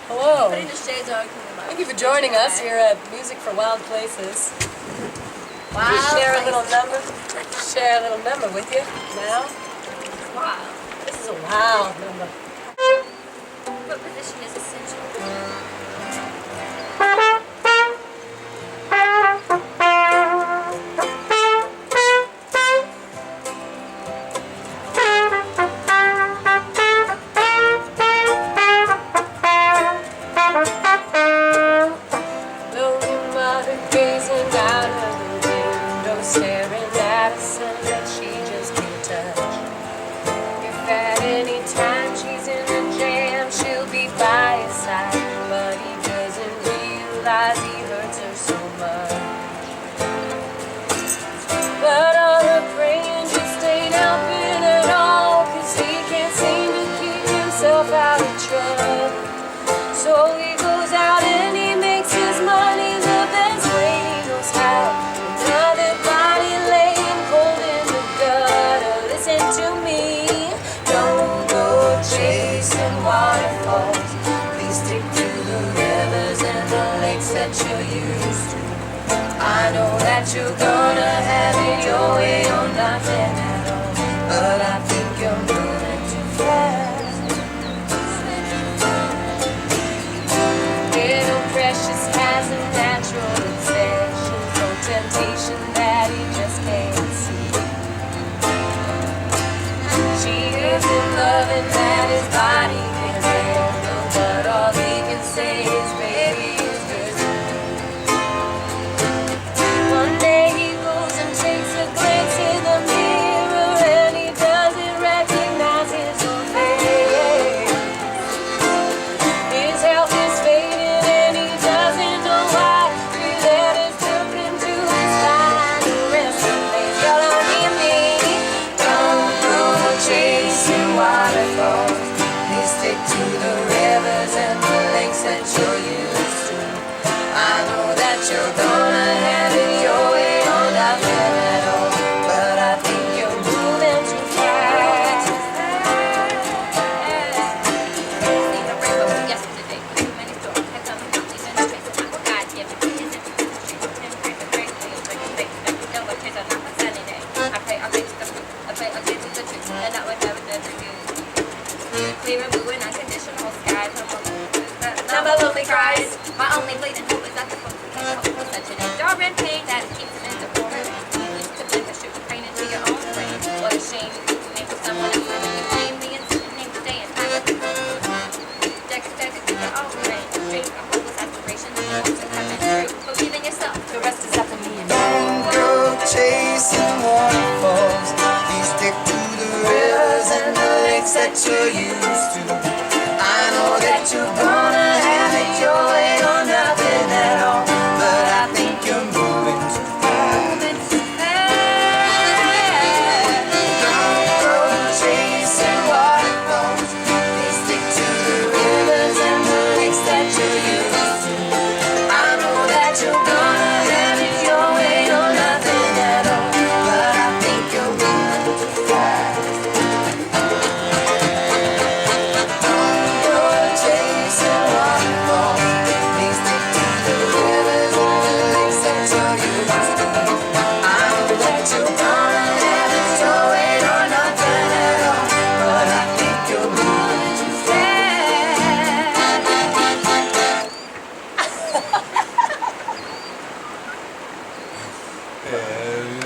Hello. Putting the shades on. Thank you for joining us here at Music for Wild Places. Wow. We share a little number. Share a little number with you now. Wow. This is a wild number. What position is essential? Gazing out of the window, staring at a sun that she just can't touch. If at any time she's in a jam, she'll be by his side, but he doesn't realize he hurts her so much. But all her praying just ain't helping at all, 'cause he can't seem to keep himself out of trouble. So he goes out and he makes his money the best way he knows how. Another body laying cold in the gutter. Listen to me, don't go chasing waterfalls. Please stick to the rivers and the lakes that you're used to. I know that you're gonna have it your way or nothing at all, but I think you're moving too fast. Precious has a natural obsession, no temptation that he just can't see. She gives him loving that his body can handle, but all he can say is baby is good. One day he goes and takes a glance in the mirror, and he doesn't recognize his own face. His health is fading. Stick to the rivers and the lakes that you're used to. I know that you're gonna have it your way or nothing at all, but I think you're moving too fast. Seen a rainbow yesterday. Too many storms had come and gone. She's in the trace of my God given. Isn't it? She's in the trace of grace. Don't go chase her, not my sunny day. I pray to the truth. I pray to the truth, and not whatever that we do. Clear and blue and unconditional skies. Now my lonely cries. My only bleeding hope is that the folks can't cope with such an enduring pain that keeps him in the forest. To live a shoot pain into your own brain. What a shame you can name for someone else when you claim the incident name to stay in time. Deck to your own brain. Dream a hopeless aspiration that you want to happen true. Believe in yourself. The rest is up to me. Don't go chasing waterfalls. Please stick to the rivers and the lakes that you're used to. I know that you're gonna have it your way or nothing at all, but I think you're moving too fast. Don't go chasing waterfalls. Please stick to the rivers and the lakes that you're used to. I know that you're gonna have it your way or nothing at all, but I think you're moving too fast. Yeah.